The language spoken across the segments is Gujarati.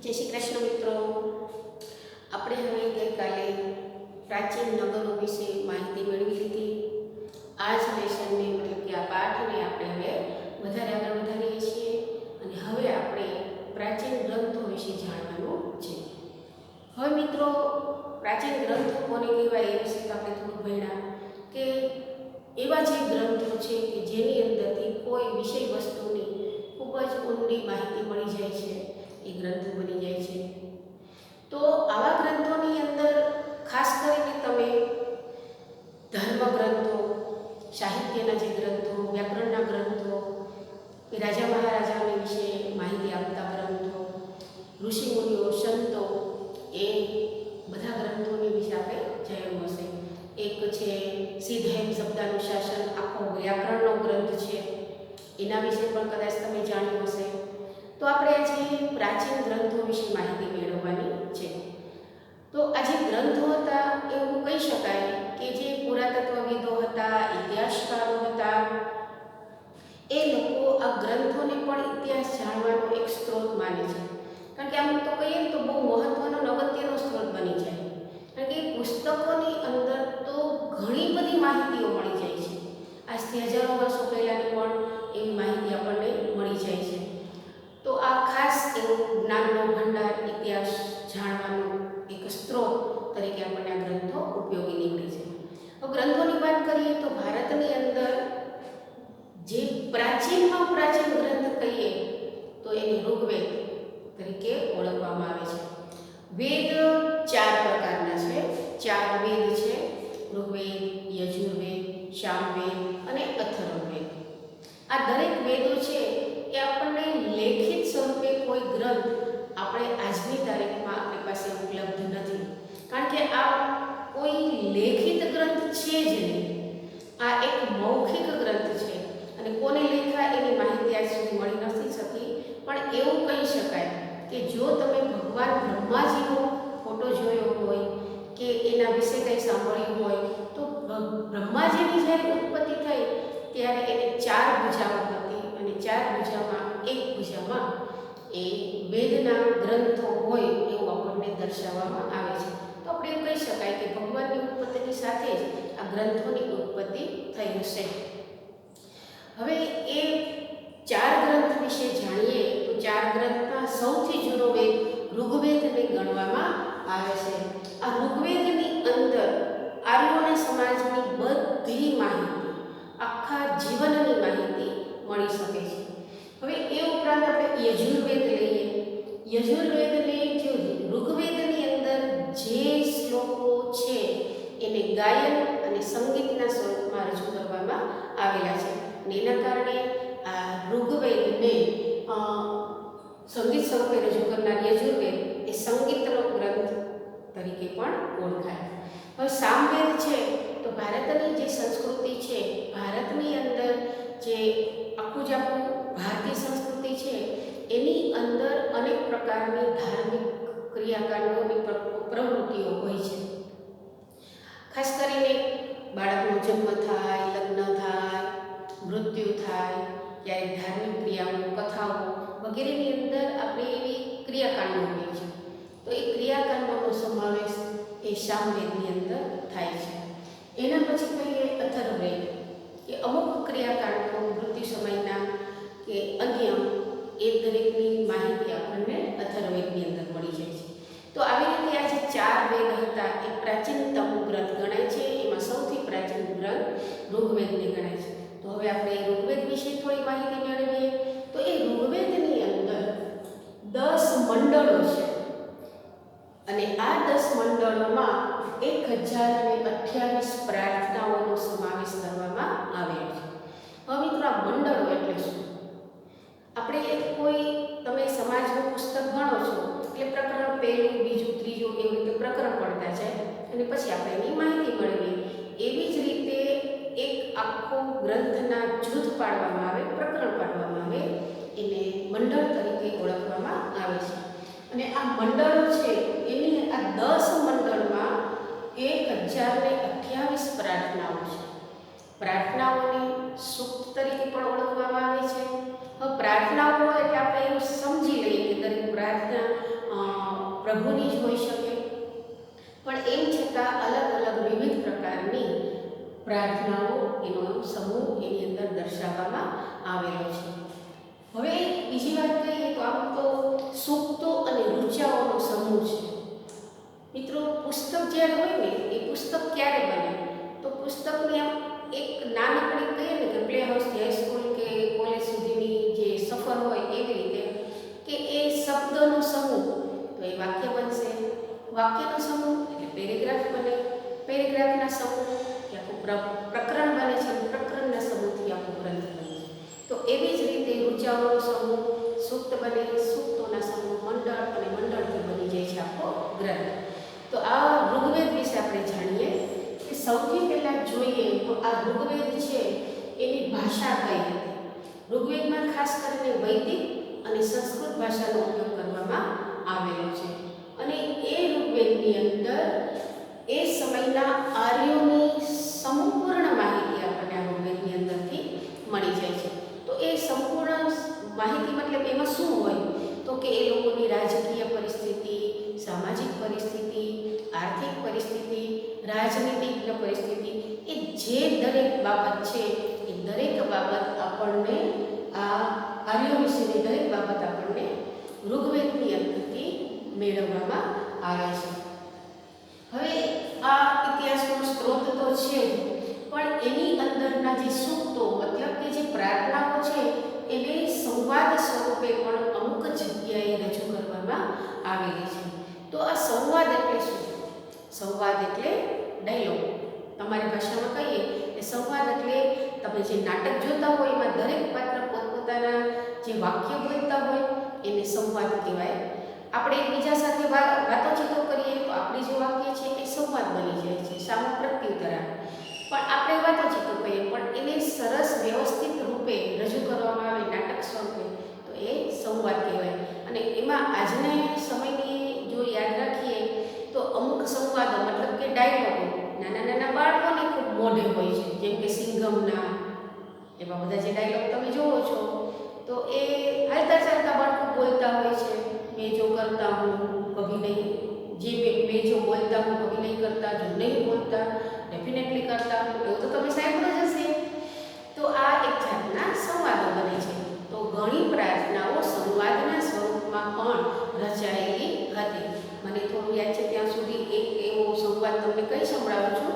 જય શ્રી કૃષ્ણ મિત્રો, આપણે હવે ગઈકાલે પ્રાચીન નગરો વિશે માહિતી મેળવી લીધી. આ જ લેસનને મતલબ કે આ પાઠને આપણે હવે વધારે આગળ વધારીએ છીએ અને હવે આપણે પ્રાચીન ગ્રંથો વિશે જાણવાનું છે. હવે મિત્રો, પ્રાચીન ગ્રંથો કોને કહેવાય એ વિશે તો આપણે થોડું ભણ્યા કે એવા જે ગ્રંથો છે કે જેની અંદરથી કોઈ વિષય વસ્તુની ખૂબ જ ઊંડી માહિતી મળી જાય છે, એ ગ્રંથો બની જાય છે. તો આવા ગ્રંથોની અંદર ખાસ કરીને તમે ધર્મ ગ્રંથો, સાહિત્યના જે ગ્રંથો, વ્યાકરણના ગ્રંથો, રાજા મહારાજાની વિશે માહિતી આપતા ગ્રંથો, ઋષિમુનિઓ, સંતો, એ બધા ગ્રંથોની વિશે આપણે જાણ્યું હશે. એક છે સિદ્ધહેમ શબ્દાનુશાસન, આખો વ્યાકરણનો ગ્રંથ છે, એના વિશે પણ કદાચ તમે જાણ્યું હશે. તો આપણે આજે પ્રાચીન ગ્રંથો વિશે માહિતી મેળવવાની છે. તો આ જે ગ્રંથો હતા એવું કહી શકાય કે જે પુરાતત્વવિદો હતા, ઇતિહાસકારો હતા, એ લોકો આ ગ્રંથોને પણ ઇતિહાસ જાણવાનો એક સ્ત્રોત માને છે. કારણ કે આમ તો કહીએ તો બહુ મહત્વનો અગત્યનો સ્ત્રોત બની જાય. કારણ કે પુસ્તકોની અંદર તો ઘણી બધી માહિતીઓ મળી જાય છે. આજથી હજારો વર્ષો પહેલાંની પણ એવી માહિતી આપણને મળી જાય છે. તો આ ખાસ એવો જ્ઞાનનો ભંડાર, ઇતિહાસ જાણવાનો એક સ્ત્રોત તરીકે આપણને આ ગ્રંથો ઉપયોગી નીકળે છે. તો ગ્રંથોની વાત કરીએ તો ભારતની અંદર જે પ્રાચીનમાં પ્રાચીન ગ્રંથ કહીએ તો એને ઋગ્વેદ તરીકે ઓળખવામાં આવે છે. વેદ 4 પ્રકારના છે. 4 વેદ છે: ઋગ્વેદ, યજુર્વેદ, સામવેદ અને અથર્વવેદ. આ દરેક વેદો છે એ આપણને લેખિત સ્વરૂપે કોઈ ગ્રંથ આપણે આજની તારીખમાં આપણી પાસે ઉપલબ્ધ નથી. કારણ કે આ કોઈ લેખિત ગ્રંથ છે જ નહીં. આ એક મૌખિક ગ્રંથ છે અને કોને લખ્યા એની માહિતી આજ સુધી મળી નથી શકી. પણ એવું કહી શકાય કે જો તમે ભગવાન બ્રહ્માજીનો ફોટો જોયો હોય કે એના વિશે કંઈ સાંભળ્યું હોય તો બ્રહ્માજીની જ્યારે ઉત્પત્તિ થઈ ત્યારે એને 4 ભુજાઓ હતી અને 4 ભુજામાં એક ભુજામાં એ વેદના ગ્રંથો હોય એવું આપણને દર્શાવવામાં આવે છે. તો આપણે એવું કહી શકાય કે ભગવાનની ઉત્પત્તિની સાથે જ આ ગ્રંથોની ઉત્પત્તિ થઈ હશે. હવે એ 4 ગ્રંથ વિશે જાણીએ તો 4 ગ્રંથમાં સૌથી જૂનો વેદ ઋગ્વેદને ગણવામાં આવે છે. આ ઋગ્વેદની અંદર આર્યોના સમાજની બધી માહિતી, આખા જીવનની માહિતી મળી શકે છે. હવે એ ઉપરાંત આપણે યજુર્વેદ લઈએ. યજુર્વેદને જો ઋગ્વેદની અંદર જે શ્લોકો છે એને ગાયન અને સંગીતના સ્વરૂપમાં રજૂ કરવામાં આવેલા છે. અને એના કારણે આ ઋગ્વેદને સંગીત સ્વરૂપે રજૂ કરનાર યજુર્વેદ એ સંગીતનો ગ્રંથ તરીકે પણ ઓળખાય. હવે સામવેદ છે તો ભારતની જે સંસ્કૃતિ છે, ભારતની અંદર જે આખું જ આપણું ભારતીય સંસ્કૃતિ છે એની અંદર અનેક પ્રકારની ધાર્મિક ક્રિયાકાંડોની પ્રવૃત્તિઓ હોય છે. ખાસ કરીને બાળકનો જન્મ થાય, લગ્ન થાય, મૃત્યુ થાય, ક્યારેક ધાર્મિક ક્રિયાઓ, કથાઓ વગેરેની અંદર આપણે એવી ક્રિયાકાંડો હોય છે. તો એ ક્રિયાકાંડોનો સમાવેશ એ સામવેદની અંદર થાય છે. એના પછી કહીએ અથર્વવેદ, કે અમુક ક્રિયાકાંડો મૃત્યુ સમયના કે અન્ય એ દરેકની માહિતી આપણને અથર્વવેદની અંદર મળી જાય છે. તો આવી રીતે આ જે 4 વેદ હતા એ પ્રાચીનતમ ગ્રંથ ગણાય છે. એમાં સૌથી પ્રાચીન ગ્રંથ ઋગ્વેદને ગણાય છે. તો હવે આપણે ઋગ્વેદ વિશે થોડી માહિતી મેળવીએ. તો એ ઋગ્વેદની અંદર 10 મંડળો છે અને આ 10 મંડળોમાં 1028 પ્રાર્થનાઓનો સમાવેશ કરવામાં આવેલો છે. હવે મિત્રો, આ મંડળો એટલે શું? આપણે કોઈ તમે સમાજનું પુસ્તક ભણો છો એટલે પ્રકરણ 1, 2, 3 એવી રીતે પ્રકરણ પડતા જાય અને પછી આપણે એની માહિતી મેળવીએ. એવી જ રીતે એક આખો ગ્રંથના જૂથ પાડવામાં આવે, પ્રકરણ પાડવામાં આવે, એને મંડળ તરીકે ઓળખવામાં આવે છે. અને આ મંડળો છે એની આ 10 મંડળમાં 1028 પ્રાર્થનાઓ છે. પ્રાર્થનાઓને સૂક્ત તરીકે પણ ઓળખવામાં આવે છે. હવે પ્રાર્થનાઓ એટલે આપણે એવું સમજી લઈએ કે દરેક પ્રાર્થના પ્રભુની જ હોઈ શકે, પણ એમ છતાં અલગ અલગ વિવિધ પ્રકારની પ્રાર્થનાઓ એનો સમૂહ એની અંદર દર્શાવવામાં આવેલો છે. હવે બીજી વાત કહીએ તો આમ તો સૂક્તો અને ઋચાઓનો સમૂહ છે. મિત્રો, પુસ્તક જ્યારે હોય ને એ પુસ્તક ક્યારે બને તો પુસ્તકને આમ એક નાનકડી કહીએ ને કે પ્લે હાઉસથી હાઈસ્કૂલ કે કોલેજ સુધીની જે સફર હોય એવી રીતે કે એ શબ્દનો સમૂહ તો એ વાક્ય બનશે, વાક્યનો સમૂહ એટલે પેરેગ્રાફ બને, પેરેગ્રાફના સમૂહ કે આખું પ્રકરણ બને છે, પ્રકરણના સમૂહથી આખું ગ્રંથ બને છે. તો એવી જ રીતે ઋચાઓનો સમૂહ સૂક્ત બને, સૂક્તોના સમૂહ મંડળ અને મંડળથી બની જાય છે આખો ગ્રંથ. તો આ ઋગ્વેદ વિશે આપણે જાણીએ કે સૌથી પહેલાં જોઈએ તો આ ઋગ્વેદ છે એની ભાષા કઈ હતી. ઋગ્વેદમાં ખાસ કરીને વૈદિક અને સંસ્કૃત ભાષાનો ઉપયોગ કરવામાં આવેલો છે અને એ ઋગ્વેદની અંદર એ સમયના આર્યોની સંપૂર્ણ માહિતી આપણને આ ઋગ્વેદની અંદરથી મળી જાય છે. તો એ સંપૂર્ણ માહિતી મતલબ એમાં શું હોય તો કે એ લોકોની રાજકીય પરિસ્થિતિ, સામાજિક પરિસ્થિતિ, આર્થિક પરિસ્થિતિ, રાજનીતિક પરિસ્થિતિ, એ જે દરેક બાબત છે એ દરેક બાબત આપણને આ આર્યો વિશેની દરેક બાબત આપણને ઋગ્વેદની અંદરથી મેળવવામાં આવે છે. હવે આ ઇતિહાસનો સ્ત્રોત તો છે પણ એની અંદરના જે સૂક્તો મતલબ કે જે પ્રાર્થનાઓ છે એને સંવાદ સ્વરૂપે પણ અમુક જગ્યાએ રજૂ કરવામાં આવેલી છે. તો આ સંવાદ એટલે શું? સંવાદ એટલે ડાયલોગ. તમારી ભાષામાં કહીએ એ સંવાદ એટલે તમે જે નાટક જોતા હોય એમાં દરેક પાત્ર પોતપોતાના જે વાક્ય બોલતા હોય એને સંવાદ કહેવાય. આપણે એકબીજા સાથે વાતોચીતો કરીએ તો આપણી જે વાક્ય છે એ સંવાદ બની જાય છે, સામો પ્રત્યુત્તર આપે. પણ આપણે વાતોચીતો કહીએ પણ એને સરસ વ્યવસ્થિત રૂપે રજૂ કરવામાં આવે નાટક સ્વરૂપે તો એ સંવાદ કહેવાય. અને એમાં આજના સમયની જો યાદ રાખીએ તો અમુક સંવાદો મતલબ કે ડાયલોગો નાના નાના બાળકોને ખૂબ મોઢે હોય છે, જેમ કે સિંઘમના એવા બધા જે ડાયલોગ તમે જોવો છો તો એ હાલતા ચાલતા બાળકો બોલતા હોય છે. मैं जो करता हूँ कभी नहीं, जे मैं जो बोलता हूँ कभी नहीं करता, जो नहीं बोलता डेफिनेटली करता हूँ, એવું તો તમે સાંભળ્યું જ હશે. તો આ એક જાતના સંવાદો બને છે. તો ઘણી પ્રાર્થનાઓ સંવાદના સ્વરૂપમાં પણ રચાયેલી હતી. મને થોડું યાદ છે ત્યાં સુધી એક એવો સંવાદ તમને કહી સંભળાવું છું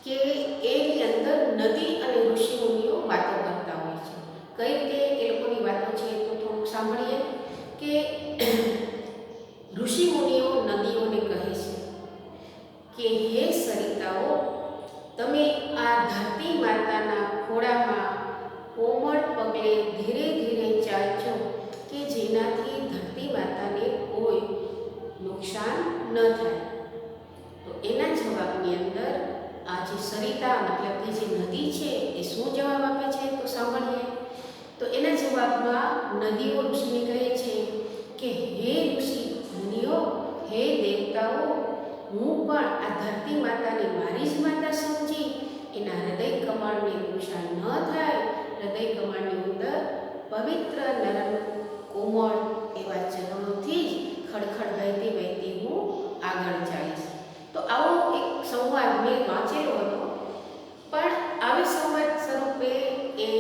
કે એની અંદર નદી અને ઋષિમુનિઓ વાતો કરતા હોય છે. કઈ રીતે એ લોકોની વાતો છે તો થોડુંક સાંભળીએ કે ઋષિમુનિઓ નદીઓને કહે છે કે હે સરિતાઓ, તમે આ ધરતી માતાના ખોળામાં કોમળ પગલે ધીરે ધીરે ચાલજો કે જેનાથી ધરતી માતાને કોઈ નુકસાન ન થાય. તો એના જવાબની અંદર આ જે સરિતા મતલબ કે જે નદી છે એ શું જવાબ આપે છે તો સાંભળીએ. તો એના જવાબમાં નદીઓ ઋષિને કહે છે કે હે ઋષિ મુનિઓ, હે દેવતાઓ, હું પણ આ ધરતી માતાને મારી જ માતા સમજી એના હૃદય કમળને નુકસાન ન થાય, હૃદય કમળની અંદર પવિત્ર નરમ કોમળ એવા ચરણોથી જ ખડખડ વહેતી વહેતી હું આગળ ચાલીશ. તો આવો એક સંવાદ મેં વાંચેલો હતો. પણ આવી સંવાદ સ્વરૂપે એ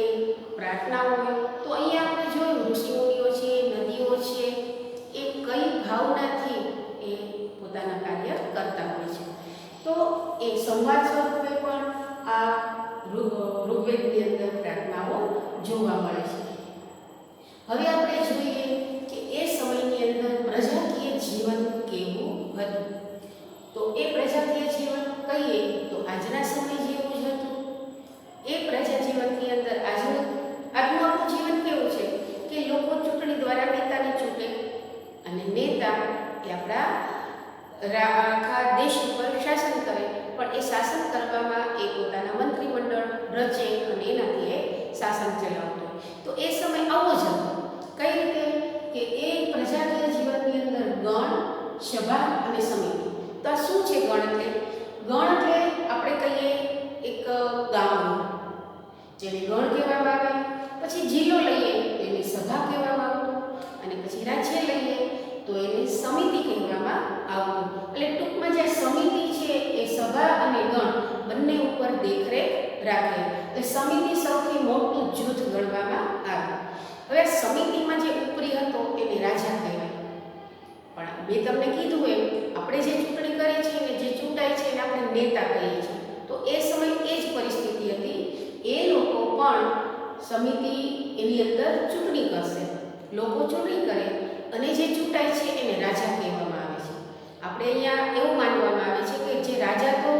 પ્રાર્થનાઓ હોય તો અહીંયા આપણે જોયું ઋષિમુનિઓ છે, નદીઓ છે, એ કઈ ભાવનાથી એ પોતાના કાર્ય કરતા હોય છે. તો એ સંવાદ સ્વરૂપે પણ આ ઋગ્વેદની અંદર પ્રાર્થનાઓ જોવા મળે છે. હવે આપણે જોઈએ કે એ સમયની અંદર પ્રજાકીય જીવન કેવું હતું. તો એ પ્રજાકીય જીવન કહીએ તો આજના સમય જેવું જ હતું. એ પ્રજા જીવનની અંદર આજનું આપણું જીવન કેવું છે કે લોકો ચૂંટણી દ્વારા નેતાને ચૂંટે અને નેતા એ આપણા આખા દેશ ઉપર શાસન કરે, પણ એ શાસન કરવામાં એ પોતાના મંત્રીમંડળ રચે અને એનાથી એ શાસન ચલાવતો. તો એ સમય આવો જ હતો. કઈ રીતે કે એ પ્રજાકીય જીવનની અંદર ગણ, સભા અને સમિતિ. તો આ શું છે ગણ એટલે? ગણ એટલે આપણે કહીએ એક ગામ જેને ગણ કહેવામાં આવે. પછી જિલ્લો લઈએ તો એને સભા કહેવામાં આવતું અને પછી રાજ્ય લઈએ તો એને સમિતિ આવતું. એટલે ટૂંકમાં જે સમિતિ છે એ સભા અને ગણ બંને ઉપર દેખરેખ રાખે. એટલે સમિતિ સૌથી મોટું જૂથ ગણવામાં આવે. હવે સમિતિમાં જે ઉપરી હતો એને રાજા કહેવાય. પણ મેં તમને કીધું એમ આપણે જે ચૂંટણી કરીએ છીએ ને જે ચૂંટાય છે એને આપણે નેતા કહીએ છીએ. તો એ સમય એ જ પરિસ્થિતિ હતી. એ લોકો પણ સમિતિ એની અંદર ચૂંટણી કરશે. લોકો ચૂંટણી કરે અને જે ચૂંટાય છે એને રાજા કહેવામાં આવે છે. આપણે અહીંયા એવું માનવામાં આવે છે કે જે રાજા તો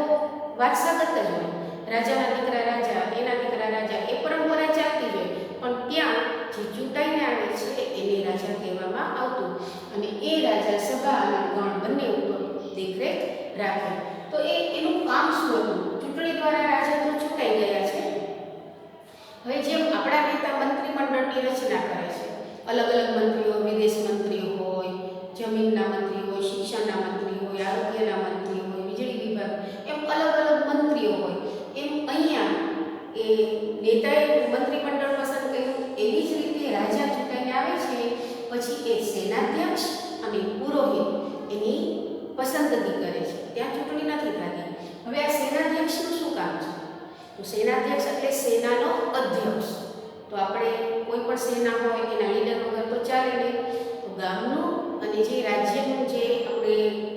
વારસાગત જ હોય, રાજાના દીકરા રાજા, એના દીકરા રાજા, એ પરંપરા ચાલતી હોય. પણ ત્યાં જે ચૂંટાઈને આવે છે એને રાજા કહેવામાં આવતું અને એ રાજા સભા અને ગણ બંને ઉપર દેખરેખ રાખે. તો એનું કામ શું હતું? ચૂંટણી દ્વારા રાજા તો ચૂંટાઈ ગયા છે. હવે જેમ આપણા નેતા મંત્રીમંડળની રચના કરે છે, અલગ અલગ મંત્રીઓ, વિદેશ મંત્રીઓ હોય, જમીનના મંત્રી હોય, શિક્ષણના મંત્રી હોય, આરોગ્યના મંત્રી હોય, વીજળી વિભાગ, એમ અલગ અલગ મંત્રીઓ હોય. એમ અહીંયા એ નેતાએ મંત્રીમંડળ પસંદ કર્યું. એવી જ રીતે રાજા ચૂંટાઈને આવે છે પછી એ સેનાધ્યક્ષ અને પુરોહિત એની પસંદગી કરે છે. ત્યાં ચૂંટણી નથી થતી. હવે આ સેનાધ્યક્ષનું શું કામ છે? તો સેનાધ્યક્ષ એટલે સેનાનો અધ્યક્ષ. તો આપણે કોઈ પણ સેના હોય એના લીડર વગર તો ચાલે નહીં. તો ગામનું અને જે રાજ્યનું જે આપણે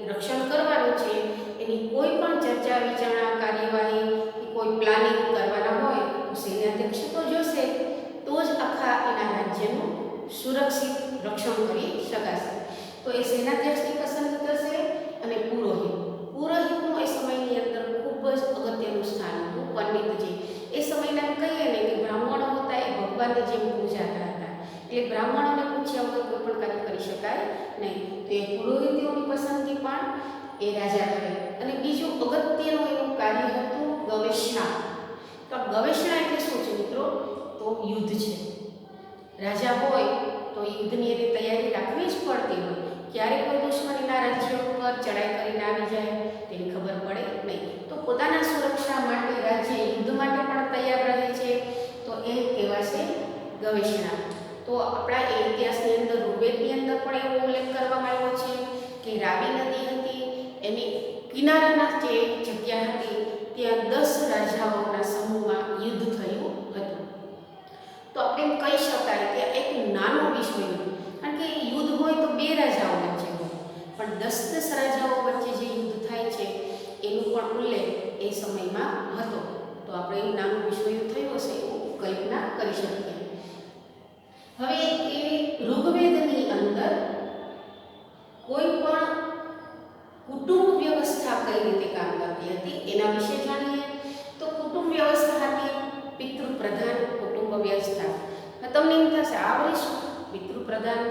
રક્ષણ કરવાનું છે એની કોઈ પણ ચર્ચા વિચારણા, કાર્યવાહી કે કોઈ પ્લાનિંગ કરવાના હોય તો સેનાધ્યક્ષ તો જોશે. તો જ આખા એના રાજ્યનું સુરક્ષિત રક્ષણ કરી શકાશે. તો એ સેનાધ્યક્ષની પસંદ કરશે. અને પુરોહિતનું એ સમયની અંદર ખૂબ જ અગત્યનું સ્થાન હતું. પંડિતજી એ સમયના કહીએ ને કે બ્રાહ્મણો હતા એ ભગવાનની જેમ પૂજાતા હતા. એટલે બ્રાહ્મણોને પૂછ્યા વગર કોઈ પણ કાર્ય કરી શકાય નહીં. તો એ પુરોહિતોની પસંદગી પણ એ રાજા કરે. અને બીજું અગત્યનું એનું કાર્ય હતું ગવેષણા. તો ગવેષણા એટલે શું છે મિત્રો? તો યુદ્ધ છે. રાજા હોય તો યુદ્ધની એની તૈયારી રાખવી જ પડતી હોય. ક્યારે કોઈ દુશ્મનીના રાજ્ય ઉપર ચડાઈ કરીને આવી જાય તેની ખબર પડે નહીં. તો પોતાના સુરક્ષા માટે રાજ્ય યુદ્ધ માટે પણ તૈયાર રહે છે. તો એ કહેવાશે ગવેષણા. તો આપણા એ ઇતિહાસની અંદર ઋગ્વેદની અંદર પણ એવો ઉલ્લેખ કરવામાં આવ્યો છે કે રાવી નદી હતી, એની કિનારાના જે જગ્યા હતી ત્યાં 10 રાજાઓના સમૂહમાં યુદ્ધ થયું હતું. તો આપણે એમ કહી શકાય કે એક નાનું વિશ્વ યુદ્ધ. કારણ કે યુદ્ધ હોય તો 2 રાજાઓ વચ્ચે હોય, પણ 10 રાજાઓ વચ્ચે જે યુદ્ધ થાય છે એનું પણ ઉલ્લેખ એ સમયમાં હતો. તો આપણે એવું નાનું વિશ્વયુદ્ધ થયું હશે એવું કલ્પના કરી શકીએ. હવે એ ઋગ્વેદની અંદર કોઈ પણ કુટુંબ વ્યવસ્થા કઈ રીતે કામ કરતી હતી એના વિશે જાણીએ. તો કુટુંબ વ્યવસ્થા હતી પિતૃપ્રધાન કુટુંબ વ્યવસ્થા. તમને એમ થશે આવડે શું પિતૃપ્રધાન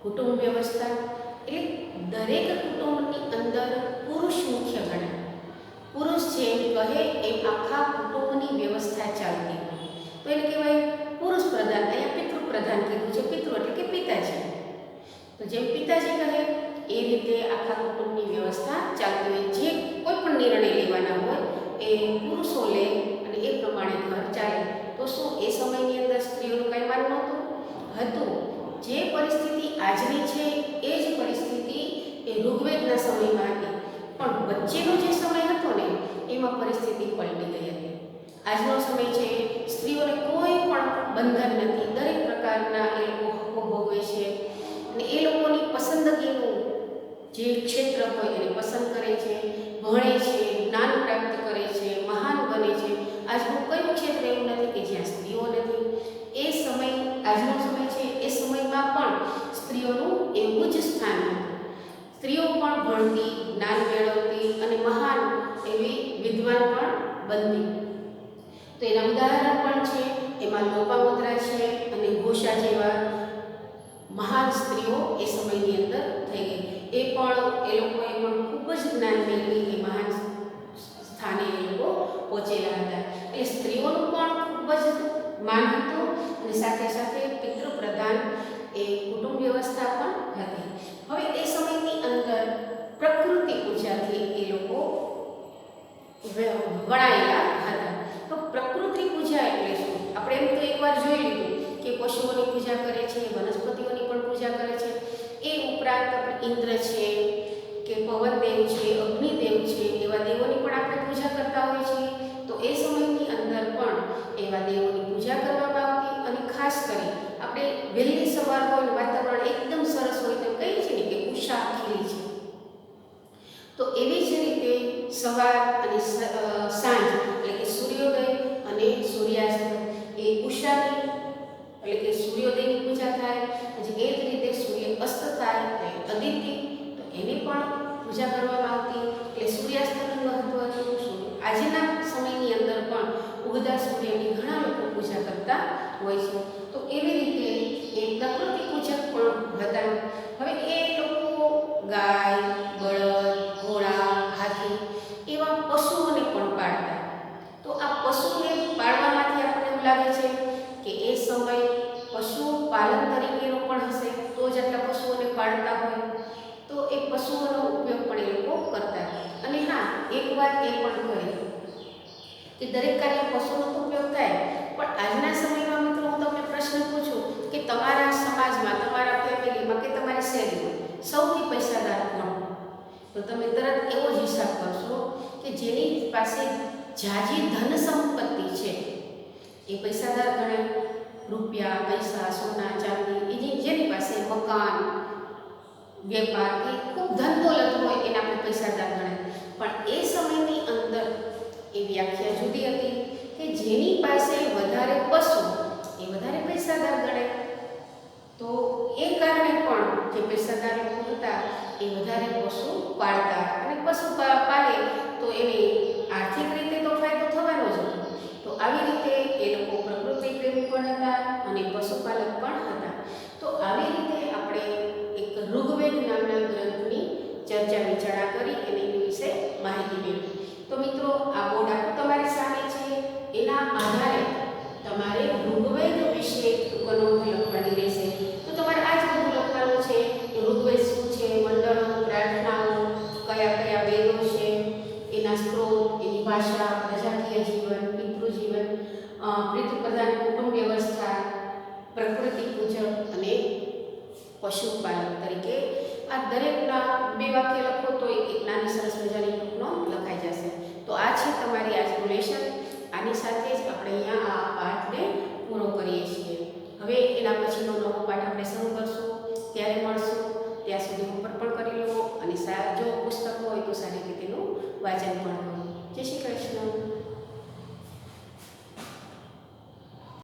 કુટુંબ વ્યવસ્થા? એટલે દરેક કુટુંબની અંદર પુરુષ મુખ્ય ગણાય. પુરુષ જેમ કહે એમ આખા કુટુંબની વ્યવસ્થા ચાલતી હોય. તો એને કહેવાય પુરુષ પ્રધાન. અહીંયા પિતૃપ્રધાન કીધું છે. પિતૃ એટલે કે પિતાજી. તો જેમ પિતાજી કહે એ રીતે આખા કુટુંબની વ્યવસ્થા ચાલતી હોય. જે કોઈ પણ નિર્ણય લેવાના હોય એ પુરુષો લે અને એ પ્રમાણે ઘર ચાલે. તો શું એ સમયની અંદર સ્ત્રીઓનું કંઈ માન નહોતું? હતું. જે પરિસ્થિતિ આજની છે એ જ પરિસ્થિતિ એ ઋગ્વેદના સમયમાં હતી. પણ વચ્ચેનો જે સમય હતો ને એમાં પરિસ્થિતિ પલટી ગઈ હતી. આજનો સમય છે સ્ત્રીઓને કોઈ પણ બંધન નથી. દરેક પ્રકારના એ લોકો હકો ભોગવે છે અને એ લોકોની પસંદગીનું જે ક્ષેત્ર હોય એને પસંદ કરે છે, ભણે છે, જ્ઞાન પ્રાપ્ત કરે છે, મહાન બને છે. આજનું કયું ક્ષેત્ર એવું નથી કે જ્યાં સ્ત્રીઓ નથી. એ સમય આજનો સમય છે એ સમયમાં પણ સ્ત્રીઓનું એવું જ સ્થાન હતું. સ્ત્રીઓ પણ ભણતી, જ્ઞાન મેળવતી અને મહાન એવી વિદ્વાન પણ બનતી. તો એના ઉદાહરણ પણ છે. એમાં લોપામુદ્રા છે અને ઘોષા જેવા મહાન સ્ત્રીઓ એ સમયની અંદર થઈ ગઈ. એ લોકોએ પણ ખૂબ જ જ્ઞાન મેળવી એ મહાન સ્થાને એ લોકો પહોંચેલા હતા. એટલે સ્ત્રીઓનું પણ ખૂબ જ માન હતું અને સાથે સાથે પિતૃપ્રધાન એ કુટુંબ વ્યવસ્થા પણ હતી. હવે એ સમયની અંદર પ્રકૃતિ પૂજાથી એ લોકો વણાયેલા હતા. તો પ્રકૃતિ પૂજા એટલે શું? આપણે એમ તો એકવાર જોઈ લીધું કે પશુઓની પૂજા કરે છે, વનસ્પતિઓની પણ પૂજા કરે છે. એ ઉપરાંત આપણે ઇન્દ્ર છે, કે પવનદેવ છે, અગ્નિદેવ છે, એવા દેવોની પણ આપણે પૂજા કરતા હોઈએ છીએ. તો એ સમયની અંદર પણ એવા દેવોની પૂજા કરવામાં આવતી. અને ખાસ કરી આપણે વહેલી સવાર હોય, વાતાવરણ એકદમ સરસ હોય તો કહીએ છીએ ને કે ઉષા ખીલી છે. તો એવી જ રીતે સવાર અને સાંજ એટલે કે સૂર્યોદય અને સૂર્યાસ્ત એ ઉષાની એટલે કે સૂર્યોદયની પૂજા થાય. પછી એ જ રીતે સૂર્ય અસ્ત થાય તો અદિતિ, તો એની પણ પૂજા કરવામાં આવતી. એટલે સૂર્યાસ્તનું મહત્વ હતું. આજના સમયની અંદર પણ ઉગતા સૂર્યની ઘણા લોકો પૂજા કરતા હોય છે. તો એવી રીતે એ પ્રકૃતિ પૂજક પણ હતા. હવે એ લોકો ગાય, બળદ, ઘોડા, હાથી એવા પશુઓને પણ પાળતા. તો આ પશુને પાળવામાંથી આપણને એવું લાગે છે કે એ સમય પશુ પાલન તરીકેનો પણ હશે, તો જ આટલા પશુઓને પાળતા હોય. તો એ પશુઓનો ઉપયોગ પણ એ લોકો કરતા. અને હા, એક વાત એ પણ કરી કે દરેક કાર્ય પશુનો ઉપયોગ થાય. પણ આજના સમયમાં મિત્રો હું તમને પ્રશ્ન પૂછું કે તમારા સમાજમાં, તમારા ફેમિલીમાં કે તમારી શહેરમાં સૌથી પૈસાદાર કોણ? તો તમે તરત એવો જ હિસાબ કરશો કે જેની પાસે જાજી ધન સંપત્તિ છે એ પૈસાદાર ગણાય. રૂપિયા, પૈસા, સોના, ચાંદી, જેની પાસે મકાન, વેપાર કે ખૂબ ધન દોલત હોય એને આપણે પૈસાદાર ગણાય. પણ એ સમયની અંદર એ વ્યાખ્યા જુદી હતી કે જેની પાસે વધારે પશુ એ વધારે પૈસાદાર ગણાય. તો એ કારણે પણ જે પૈસાદાર લોકો હતા એ વધારે પશુ પાળતા. અને પશુ પાળે તો એને આર્થિક રીતે તો ફાયદો થવાનો જ હતો. તો આવી રીતે એ લોકો પ્રકૃતિ પ્રેમી પણ હતા અને પશુપાલક પણ હતા. તો આવી રીતે આપણે એક ઋગ્વેદ નામના ગ્રંથની ચર્ચા વિચારણા કરી અને એની વિશે માહિતી મેળવી. તો મિત્રો, આ બોર્ડ આખું તમારી સામે છે. એના આધારે તમારે ઋગ્વેદ વિશે ટૂંકનોંધ લખવાની રહેશે. તો તમારે આ જ બધું લખવાનું છે કે ઋગ્વેદ શું છે, મંડળો, પ્રાર્થનાઓ, કયા કયા વેદો છે, એના સ્ત્રોત, એની ભાષા, પ્રજાકીય જીવન, પિતૃજીવન, પિતૃપ્રધાન કુટુંબ વ્યવસ્થા, પ્રકૃતિ પૂજક અને પશુપાલક તરીકે આ દરેકના 2 વાક્ય લખો તો એક નાની સરસ મજાની ટૂંકનોંધ લખાઈ જશે. તો આ છે તમારી આજનું લેશન. આની સાથે જ આપણે અહીંયા આ પાઠને પૂરો કરીએ છીએ. હવે એના પછીનો નવો પાઠ આપણે શરૂ કરશું. ત્યારે મળશું. ત્યાં સુધી હોમવર્ક પણ કરી લો અને જો પુસ્તકો હોય તો સારી રીતે તેનું વાંચન પણ કરો. જય શ્રી કૃષ્ણ.